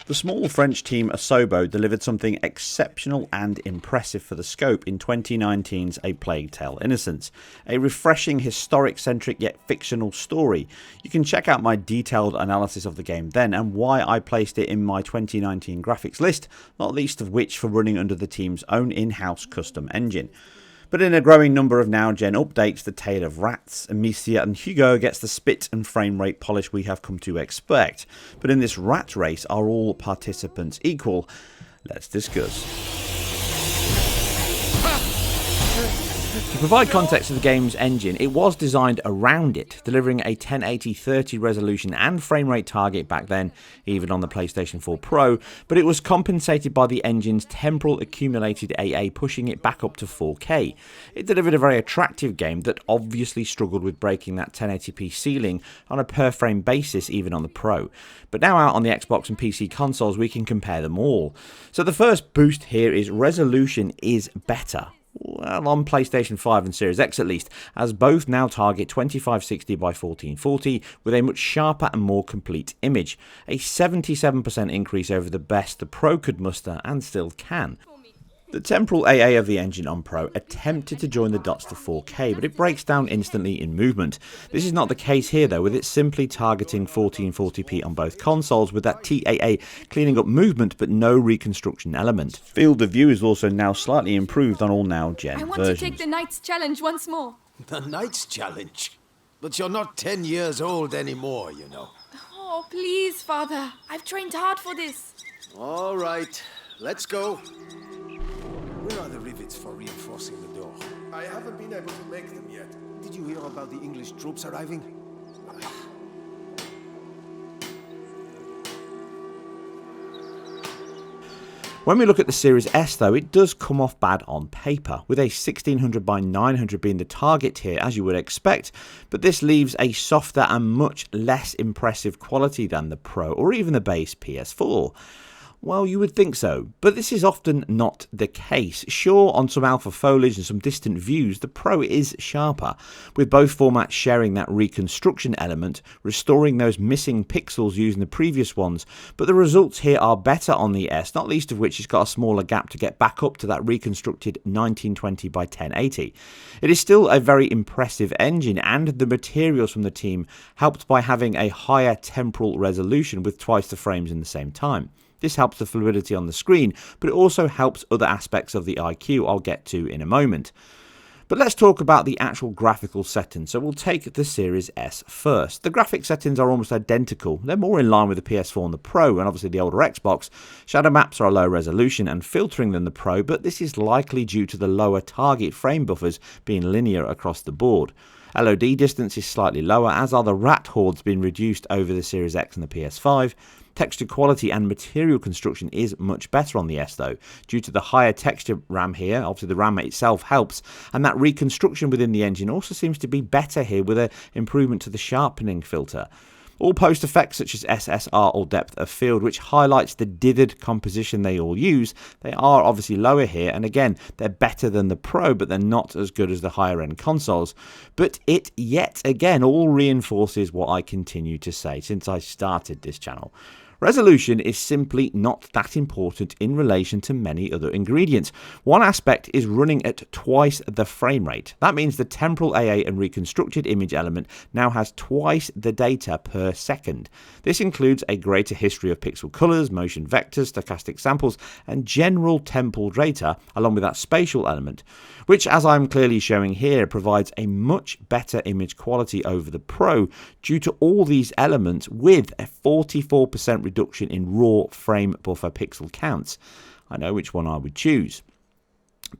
The small French team Asobo delivered something exceptional and impressive for the scope in 2019's A Plague Tale: Innocence, a refreshing, historic-centric yet fictional story. You can check out my detailed analysis of the game then and why I placed it in my 2019 graphics list, not least of which for running under the team's own in-house custom engine. But in a growing number of now-gen updates, the tale of rats, Amicia and Hugo gets the spit and frame rate polish we have come to expect. But in this rat race, are all participants equal? Let's discuss. To provide context to the game's engine, it was designed around it, delivering a 1080-30 resolution and frame rate target back then, even on the PlayStation 4 Pro, but it was compensated by the engine's temporal accumulated AA, pushing it back up to 4K. It delivered a very attractive game that obviously struggled with breaking that 1080p ceiling on a per frame basis even on the Pro. But now out on the Xbox and PC consoles, we can compare them all. So the first boost here is resolution is better. Well, on PlayStation 5 and Series X at least, as both now target 2560 by 1440 with a much sharper and more complete image, a 77% increase over the best the Pro could muster and still can. The temporal AA of the engine on Pro attempted to join the dots to 4K, but it breaks down instantly in movement. This is not the case here though, with it simply targeting 1440p on both consoles, with that TAA cleaning up movement but no reconstruction element. Field of view is also now slightly improved on all now-gen versions. I want to take the Knight's Challenge once more. The Knight's Challenge? But you're not 10 years old anymore, you know. Oh, please, Father. I've trained hard for this. All right, let's go. Where are the rivets for reinforcing the door? I haven't been able to make them yet. Did you hear about the English troops arriving? When we look at the Series S though, it does come off bad on paper, with a 1600 by 900 being the target here as you would expect, but this leaves a softer and much less impressive quality than the Pro or even the base PS4. Well, you would think so, but this is often not the case. Sure, on some alpha foliage and some distant views, the Pro is sharper, with both formats sharing that reconstruction element, restoring those missing pixels used in the previous ones, but the results here are better on the S, not least of which it's got a smaller gap to get back up to that reconstructed 1920 by 1080. It is still a very impressive engine, and the materials from the team helped by having a higher temporal resolution with twice the frames in the same time. This helps the fluidity on the screen, but it also helps other aspects of the IQ I'll get to in a moment. But let's talk about the actual graphical settings, so we'll take the Series S first. The graphic settings are almost identical. They're more in line with the PS4 and the Pro, and obviously the older Xbox. Shadow maps are a lower resolution and filtering than the Pro, but this is likely due to the lower target frame buffers being linear across the board. LOD distance is slightly lower, as are the rat hordes being reduced over the Series X and the PS5. Texture quality and material construction is much better on the S though, due to the higher texture RAM here. Obviously the RAM itself helps, and that reconstruction within the engine also seems to be better here with an improvement to the sharpening filter. All post effects such as SSR or depth of field, which highlights the dithered composition they all use, they are obviously lower here, and again they're better than the Pro, but they're not as good as the higher end consoles. But it yet again all reinforces what I continue to say since I started this channel. Resolution is simply not that important in relation to many other ingredients. One aspect is running at twice the frame rate. That means the temporal AA and reconstructed image element now has twice the data per second. This includes a greater history of pixel colors, motion vectors, stochastic samples, and general temporal data, along with that spatial element, which, as I'm clearly showing here, provides a much better image quality over the Pro due to all these elements, with a 44% reduction in raw frame buffer pixel counts. I know which one I would choose.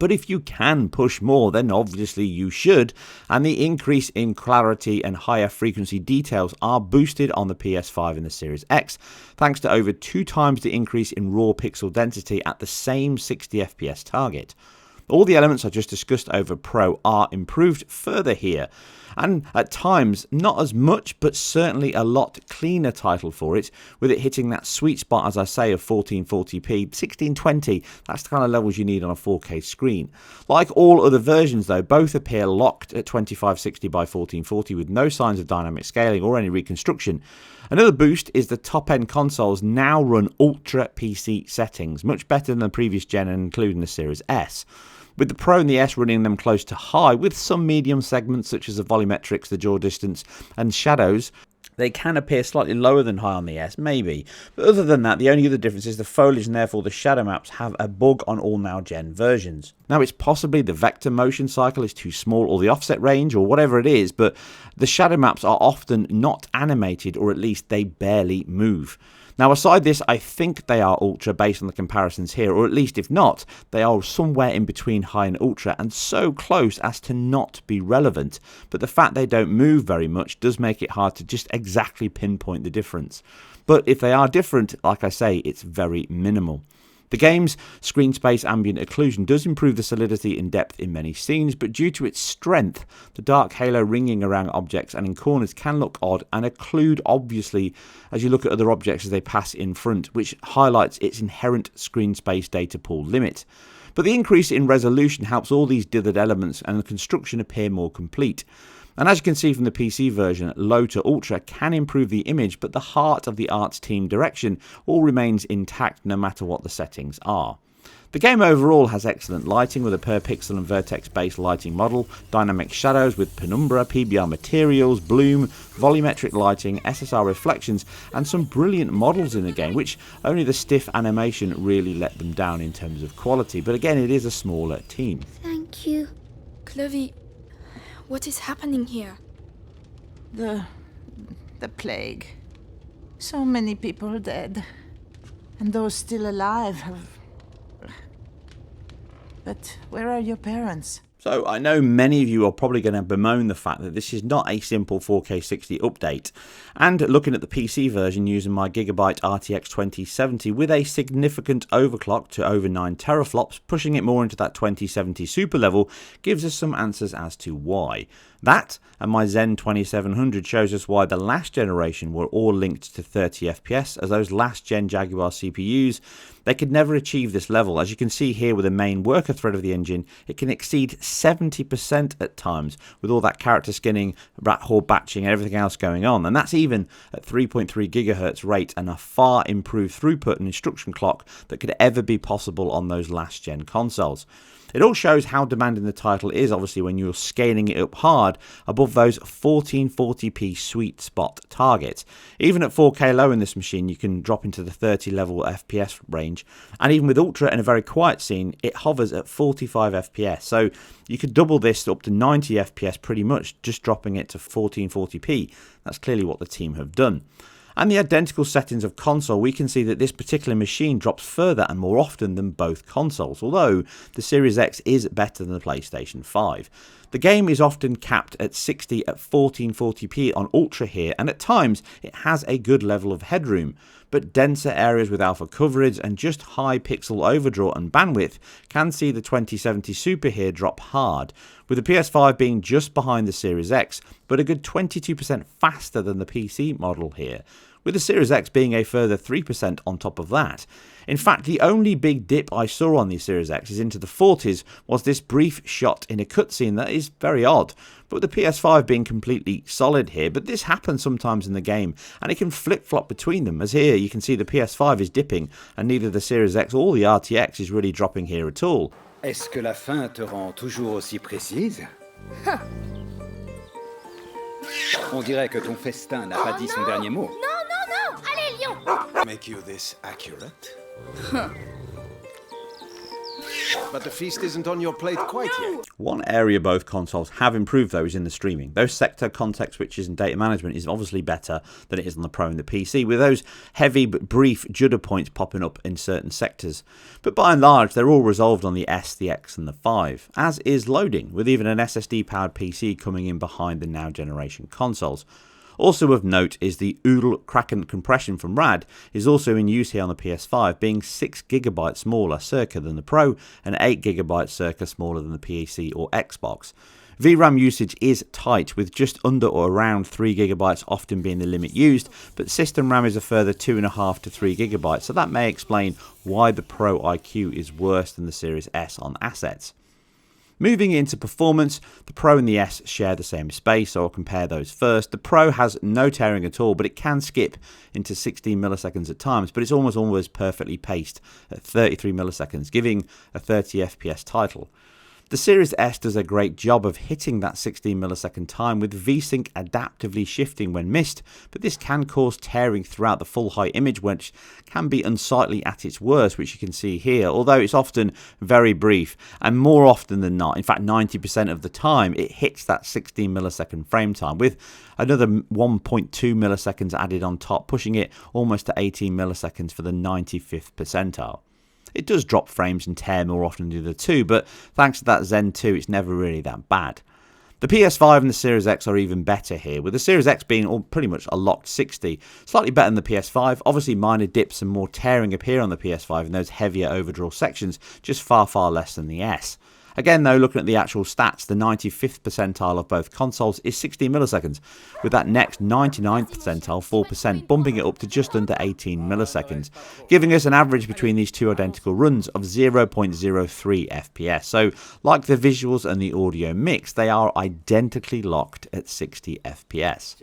But if you can push more, then obviously you should, and the increase in clarity and higher frequency details are boosted on the PS5 and the Series X, thanks to over 2 times the increase in raw pixel density at the same 60 FPS target. All the elements I just discussed over Pro are improved further here, and at times not as much but certainly a lot cleaner title for it, with it hitting that sweet spot, as I say, of 1440p, 1620, that's the kind of levels you need on a 4K screen. Like all other versions though, both appear locked at 2560 by 1440 with no signs of dynamic scaling or any reconstruction. Another boost is the top-end consoles now run Ultra PC settings, much better than the previous gen and including the Series S. With the Pro and the S running them close to high, with some medium segments such as the volumetrics, the draw distance and shadows, they can appear slightly lower than high on the S, maybe. But other than that, the only other difference is the foliage and therefore the shadow maps have a bug on all now-gen versions. Now, it's possibly the vector motion cycle is too small or the offset range or whatever it is, but the shadow maps are often not animated, or at least they barely move. Now, aside this, I think they are Ultra based on the comparisons here, or at least if not, they are somewhere in between high and Ultra and so close as to not be relevant. But the fact they don't move very much does make it hard to just exactly pinpoint the difference. But if they are different, like I say, it's very minimal. The game's screen space ambient occlusion does improve the solidity and depth in many scenes, but due to its strength, the dark halo ringing around objects and in corners can look odd and occlude obviously as you look at other objects as they pass in front, which highlights its inherent screen space data pool limit. But the increase in resolution helps all these dithered elements and the construction appear more complete. And as you can see from the PC version, low to ultra can improve the image, but the heart of the art's team direction all remains intact no matter what the settings are. The game overall has excellent lighting with a per pixel and vertex based lighting model, dynamic shadows with penumbra, PBR materials, bloom, volumetric lighting, SSR reflections and some brilliant models in the game, which only the stiff animation really let them down in terms of quality, but again it is a smaller team. Thank you. Clovey, what is happening here? The plague. So many people dead. And those still alive have... But where are your parents? So I know many of you are probably going to bemoan the fact that this is not a simple 4K 60 update, and looking at the PC version using my Gigabyte RTX 2070 with a significant overclock to over 9 teraflops, pushing it more into that 2070 super level, gives us some answers as to why. That and my Zen 2700 shows us why the last generation were all linked to 30 FPS, as those last gen Jaguar CPUs, they could never achieve this level. As you can see here with the main worker thread of the engine, it can exceed 70% at times with all that character skinning, rat hole batching and everything else going on, and that's even at 3.3 GHz rate and a far improved throughput and instruction clock that could ever be possible on those last gen consoles. It all shows how demanding the title is, obviously, when you're scaling it up hard above those 1440p sweet spot targets. Even at 4K low in this machine, you can drop into the 30 level FPS range, and even with Ultra in a very quiet scene, it hovers at 45 FPS. So you could double this up to 90 FPS pretty much, just dropping it to 1440p. That's clearly what the team have done. And the identical settings of console, we can see that this particular machine drops further and more often than both consoles, although the Series X is better than the PlayStation 5. The game is often capped at 60 at 1440p on Ultra here, and at times it has a good level of headroom, but denser areas with alpha coverage and just high pixel overdraw and bandwidth can see the 2070 Super here drop hard, with the PS5 being just behind the Series X, but a good 22% faster than the PC model here, with the Series X being a further 3% on top of that. In fact, the only big dip I saw on the Series X is into the 40s was this brief shot in a cutscene that is very odd, but with the PS5 being completely solid here, but this happens sometimes in the game, and it can flip-flop between them, as here you can see the PS5 is dipping, and neither the Series X or the RTX is really dropping here at all. Est-ce que la fin te rend toujours aussi précise? On dirait que ton festin n'a pas dit son dernier mot. Non, allez, Lion. Make you this accurate? But the feast isn't on your plate quite yet. One area both consoles have improved though is in the streaming. Those sector context switches and data management is obviously better than it is on the Pro and the PC, with those heavy but brief judder points popping up in certain sectors. But by and large they're all resolved on the S, the X and the 5, as is loading, with even an SSD powered PC coming in behind the now generation consoles. Also of note is the Oodle Kraken compression from RAD is also in use here on the PS5, being 6GB smaller circa than the Pro and 8GB circa smaller than the PC or Xbox. VRAM usage is tight, with just under or around 3GB often being the limit used, but system RAM is a further 2.5 to 3GB, so that may explain why the Pro IQ is worse than the Series S on assets. Moving into performance, the Pro and the S share the same space, so I'll compare those first. The Pro has no tearing at all, but it can skip into 16 milliseconds at times, but it's almost perfectly paced at 33 milliseconds, giving a 30 FPS title. The Series S does a great job of hitting that 16 millisecond time, with VSync adaptively shifting when missed, but this can cause tearing throughout the full height image, which can be unsightly at its worst, which you can see here, although it's often very brief, and more often than not, in fact 90% of the time, it hits that 16 millisecond frame time, with another 1.2 milliseconds added on top, pushing it almost to 18 milliseconds for the 95th percentile. It does drop frames and tear more often than the other two, but thanks to that Zen 2, it's never really that bad. The PS5 and the Series X are even better here, with the Series X being pretty much a locked 60, slightly better than the PS5. Obviously minor dips and more tearing appear on the PS5 in those heavier overdraw sections, just far less than the S. Again though, looking at the actual stats, the 95th percentile of both consoles is 16 milliseconds, with that next 99th percentile, 4%, bumping it up to just under 18 milliseconds, giving us an average between these two identical runs of 0.03 FPS. So, like the visuals and the audio mix, they are identically locked at 60 FPS.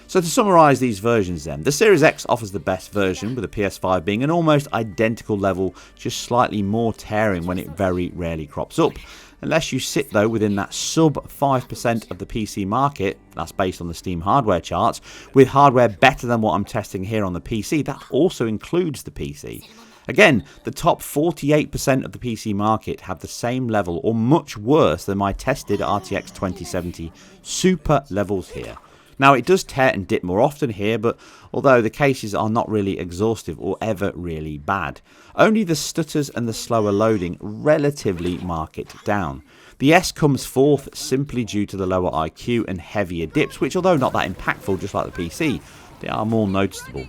So to summarise these versions then, the Series X offers the best version, with the PS5 being an almost identical level, just slightly more tearing when it very rarely crops up. Unless you sit though within that sub 5% of the PC market, that's based on the Steam hardware charts, with hardware better than what I'm testing here on the PC, that also includes the PC. Again, the top 48% of the PC market have the same level or much worse than my tested RTX 2070 Super levels here. Now it does tear and dip more often here, but although the cases are not really exhaustive or ever really bad, only the stutters and the slower loading relatively mark it down. The S comes fourth simply due to the lower IQ and heavier dips, which although not that impactful just like the PC, they are more noticeable.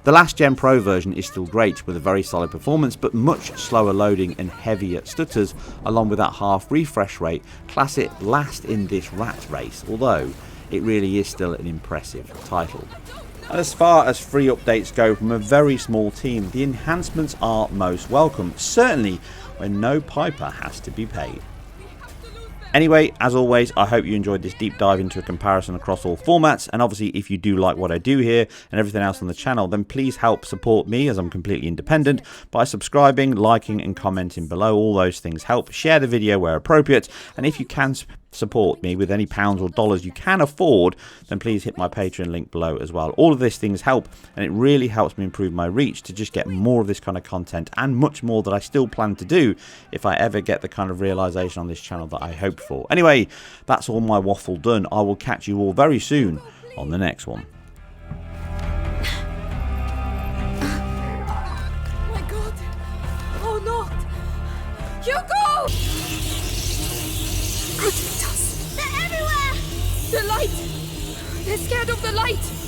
The last Gen Pro version is still great with a very solid performance, but much slower loading and heavier stutters, along with that half refresh rate, class it last in this rat race, although it really is still an impressive title. And as far as free updates go from a very small team, the enhancements are most welcome, certainly when no piper has to be paid. Anyway, as always, I hope you enjoyed this deep dive into a comparison across all formats, and obviously if you do like what I do here and everything else on the channel, then please help support me, as I'm completely independent, by subscribing, liking and commenting below. All those things help. Share the video where appropriate, and if you can support me with any pounds or dollars you can afford, then please hit my Patreon link below as well. All of these things help, and it really helps me improve my reach to just get more of this kind of content and much more that I still plan to do if I ever get the kind of realization on this channel that I hope for. Anyway, that's all my waffle done. I will catch you all very soon on the next one. Oh my god! Oh no! Hugo! Protect us! They're everywhere! The light! They're scared of the light!